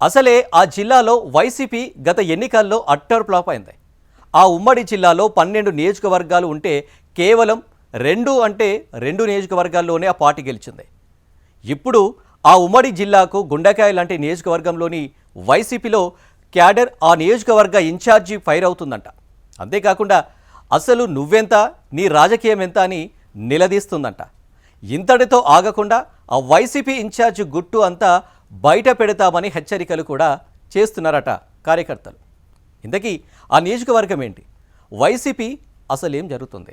అసలే ఆ జిల్లాలో వైసీపీ గత ఎన్నికల్లో అట్టర్ ఫ్లాప్ అయింది. ఆ ఉమ్మడి జిల్లాలో 12 నియోజకవర్గాలు ఉంటే కేవలం 2 నియోజకవర్గాల్లోనే ఆ పార్టీ గెలిచింది. ఇప్పుడు ఆ ఉమ్మడి జిల్లాకు గుండెకాయ లాంటి నియోజకవర్గంలోని వైసీపీలో క్యాడర్ ఆ నియోజకవర్గ ఇన్ఛార్జి ఫైర్ అవుతుందంట. అంతేకాకుండా అసలు నువ్వెంత, నీ రాజకీయం ఎంత అని నిలదీస్తుందంట. ఇంతటితో ఆగకుండా ఆ వైసీపీ ఇన్ఛార్జి గుట్టు అంతా బయట పెడతామని హెచ్చరికలు కూడా చేస్తున్నారట కార్యకర్తలు. ఇంతకీ ఆ నియోజకవర్గం ఏంటి? వైసీపీ అసలేం జరుగుతుంది?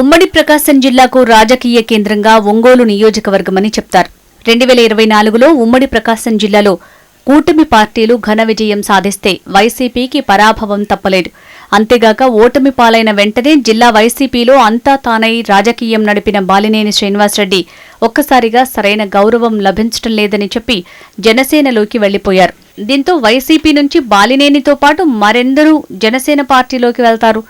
ఉమ్మడి ప్రకాశం జిల్లాకు రాజకీయ కేంద్రంగా ఒంగోలు నియోజకవర్గమని చెప్తారు. 2024లో ఉమ్మడి ప్రకాశం జిల్లాలో కూటమి పార్టీలు ఘన విజయం సాధిస్తే వైసీపీకి పరాభవం తప్పలేదు. అంతేగాక ఓటమి పాలైన వెంటనే జిల్లా వైసీపీలో అంతా తానై రాజకీయం నడిపిన బాలినేని శ్రీనివాసరెడ్డి ఒక్కసారిగా సరైన గౌరవం లభించడం లేదని చెప్పి జనసేనలోకి వెళ్లిపోయారు. దీంతో వైసీపీ నుంచి బాలినేనితో పాటు మరెందరూ జనసేన పార్టీలోకి వెళ్తారు.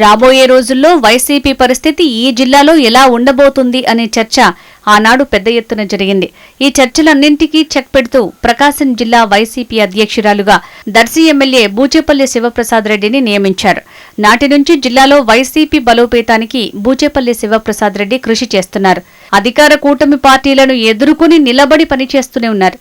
రాబోయే రోజుల్లో వైసీపీ పరిస్థితి ఈ జిల్లాలో ఎలా ఉండబోతుంది అనే చర్చ ఆనాడు పెద్ద ఎత్తున జరిగింది. ఈ చర్చలన్నింటికీ చెక్ పెడుతూ ప్రకాశం జిల్లా వైసీపీ అధ్యక్షురాలుగా దర్శి ఎమ్మెల్యే బూచేపల్లి శివప్రసాద్ రెడ్డిని నియమించారు. నాటి నుంచి జిల్లాలో వైసీపీ బలోపేతానికి బూచేపల్లి శివప్రసాద్ రెడ్డి కృషి చేస్తున్నారు. అధికార కూటమి పార్టీలను ఎదుర్కొని నిలబడి పనిచేస్తూనే ఉన్నారు.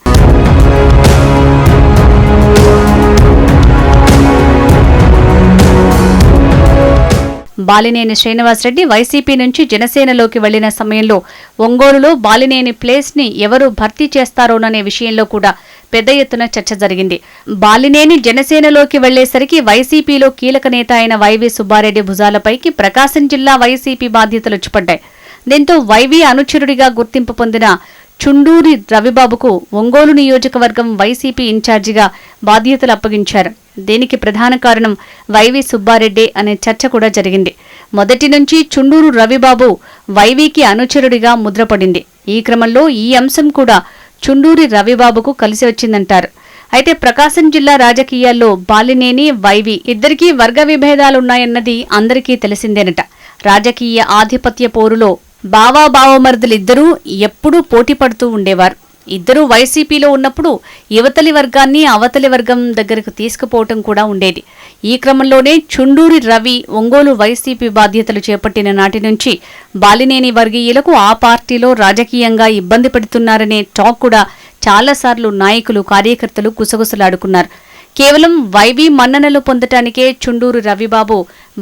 బాలినేని శ్రీనివాసరెడ్డి వైసీపీ నుంచి జనసేనలోకి వెళ్లిన సమయంలో ఒంగోలులో బాలినేని ప్లేస్ ని ఎవరు భర్తీ చేస్తారోననే విషయంలో కూడా పెద్ద ఎత్తున చర్చ జరిగింది. బాలినేని జనసేనలోకి వెళ్లేసరికి వైసీపీలో కీలక నేత అయిన వైవి సుబ్బారెడ్డి భుజాలపైకి ప్రకాశం జిల్లా వైసీపీ బాధ్యతలు వచ్చిపడ్డాయి. దీంతో వైవి అనుచరుడిగా గుర్తింపు పొందిన చుండూరి రవిబాబుకు ఒంగోలు నియోజకవర్గం వైసీపీ ఇన్ఛార్జిగా బాధ్యతలు అప్పగించారు. దీనికి ప్రధాన కారణం వైవి సుబ్బారెడ్డి అనే చర్చ కూడా జరిగింది. మొదటి నుంచి చుండూరు రవిబాబు వైవికి అనుచరుడిగా ముద్రపడింది. ఈ క్రమంలో ఈ అంశం కూడా చుండూరి రవిబాబుకు కలిసి వచ్చిందంటారు. అయితే ప్రకాశం జిల్లా రాజకీయాల్లో బాలినేని, వైవి ఇద్దరికీ వర్గ విభేదాలున్నాయన్నది అందరికీ తెలిసిందేనట. రాజకీయ ఆధిపత్య పోరులో బావమరుదులిద్దరూ ఎప్పుడూ పోటీ పడుతూ ఉండేవారు. ఇద్దరూ వైసీపీలో ఉన్నప్పుడు యువతలి వర్గాన్ని అవతలి వర్గం దగ్గరకు తీసుకుపోవటం కూడా ఉండేది. ఈ క్రమంలోనే చుండూరి రవి ఒంగోలు వైసీపీ బాధ్యతలు చేపట్టిన నాటి నుంచి బాలినేని వర్గీయులకు ఆ పార్టీలో రాజకీయంగా ఇబ్బంది పెడుతున్నారనే టాక్ కూడా చాలాసార్లు నాయకులు, కార్యకర్తలు గుసగుసలాడుకున్నారు. కేవలం వైవి మన్ననలు పొందటానికే చుండూరు రవిబాబు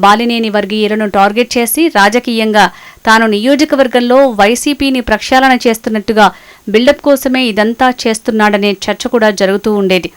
బాలినేని వర్గీయులను టార్గెట్ చేసి రాజకీయంగా తాను నియోజకవర్గంలో వైసీపీని ప్రక్షాళన చేస్తున్నట్టుగా బిల్డప్ కోసమే ఇదంతా చేస్తున్నాడనే చర్చ కూడా జరుగుతూ ఉండేది.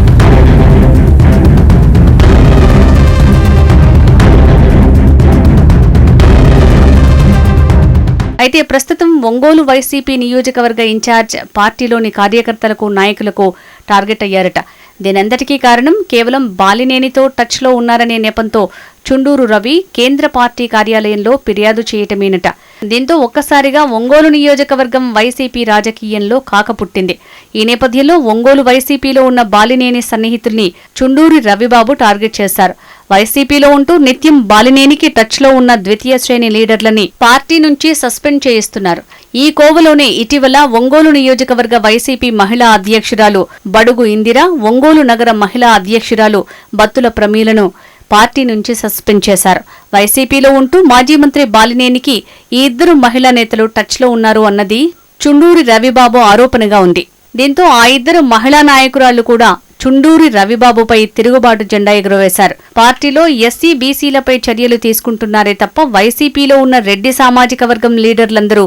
అయితే ప్రస్తుతం ఒంగోలు వైసీపీ నియోజకవర్గ ఇన్ఛార్జ్ పార్టీలోని కార్యకర్తలకు, నాయకులకు టార్గెట్ అయ్యారట. దీనంతటికీ కారణం కేవలం బాలినేనితో టచ్లో ఉన్నారనే నెపంతో చుండూరు రవి కేంద్ర పార్టీ కార్యాలయంలో ఫిర్యాదు చేయటమేనట. దీంతో ఒక్కసారిగా ఒంగోలు నియోజకవర్గం వైసీపీ రాజకీయంలో కాకపుట్టింది. ఈ నేపథ్యంలో ఒంగోలు వైసీపీలో ఉన్న బాలినేని సన్నిహితుల్ని చుండూరి రవిబాబు టార్గెట్ చేశారు. వైసీపీలో ఉంటూ నిత్యం బాలినేనికి టచ్లో ఉన్న ద్వితీయ శ్రేణి లీడర్లని పార్టీ నుంచి సస్పెండ్ చేయిస్తున్నారు. ఈ కోవలోనే ఇటీవల ఒంగోలు నియోజకవర్గ వైసీపీ మహిళా అధ్యక్షురాలు బడుగు ఇందిర, ఒంగోలు నగర మహిళా అధ్యక్షురాలు బత్తుల ప్రమీలను పార్టీ నుంచి సస్పెండ్ చేశారు. వైసీపీలో ఉంటూ మాజీ మంత్రి బాలినేనికి ఈ ఇద్దరు మహిళా నేతలు టచ్లో ఉన్నారు అన్నది చుండూరి రవిబాబు ఆరోపణగా ఉంది. దీంతో ఆ ఇద్దరు మహిళా నాయకురాళ్లు కూడా చుండూరి రవిబాబుపై తిరుగుబాటు జెండా ఎగురవేశారు. పార్టీలో ఎస్సీ, బీసీలపై చర్యలు తీసుకుంటున్నారే తప్ప వైసీపీలో ఉన్న రెడ్డి సామాజిక వర్గం లీడర్లందరూ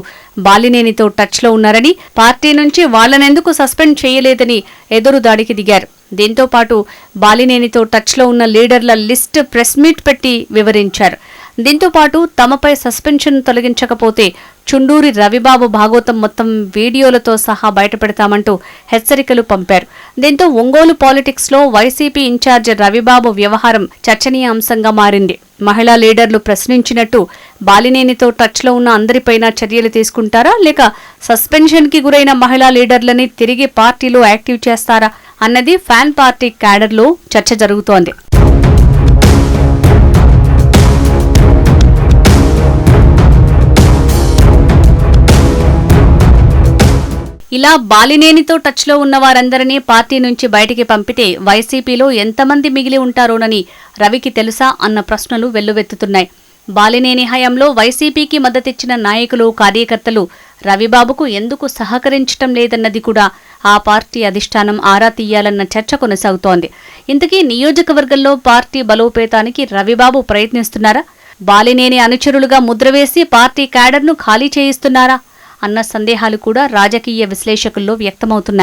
బాలినేనితో టచ్లో ఉన్నారని, పార్టీ నుంచి వాళ్లనెందుకు సస్పెండ్ చేయలేదని ఎదురుదాడికి దిగారు. దీంతో పాటు బాలినేనితో టచ్లో ఉన్న లీడర్ల లిస్ట్ ప్రెస్ మీట్ పెట్టి వివరించారు. దీంతో పాటు తమపై సస్పెన్షన్ తొలగించకపోతే చుండూరి రవిబాబు భాగోతం మొత్తం వీడియోలతో సహా బయటపెడతామంటూ హెచ్చరికలు పంపారు. దీంతో ఒంగోలు పాలిటిక్స్ లో వైసీపీ ఇన్ఛార్జ్ రవిబాబు వ్యవహారం చర్చనీయాంశంగా మారింది. మహిళా లీడర్లు ప్రశ్నించినట్టు బాలినేనితో టచ్లో ఉన్న అందరిపైన చర్యలు తీసుకుంటారా, లేక సస్పెన్షన్ కి గురైన మహిళా లీడర్లని తిరిగి పార్టీలో యాక్టివ్ చేస్తారా అన్నది ఫ్యాన్ పార్టీ క్యాడర్లో చర్చ జరుగుతోంది. ఇలా బాలినేనితో టచ్లో ఉన్న వారందరినీ పార్టీ నుంచి బయటికి పంపితే వైసీపీలో ఎంతమంది మిగిలి ఉంటారోనని రవికి తెలుసా అన్న ప్రశ్నలు వెల్లువెత్తుతున్నాయి. బాలినేని హయాంలో వైసీపీకి మద్దతిచ్చిన నాయకులు, కార్యకర్తలు రవిబాబుకు ఎందుకు సహకరించటం లేదన్నది కూడా ఆ పార్టీ అధిష్టానం ఆరా తీయాలన్న చర్చ కొనసాగుతోంది. ఇంతకీ నియోజకవర్గంలో పార్టీ బలోపేతానికి రవిబాబు ప్రయత్నిస్తున్నారా? బాలినేని అనుచరులుగా ముద్రవేసి పార్టీ క్యాడర్ను ఖాళీ చేయిస్తున్నారా అన్న సందేహాలు కూడా రాజకీయ విశ్లేషకుల్లో వ్యక్తమవుతున్నాయి.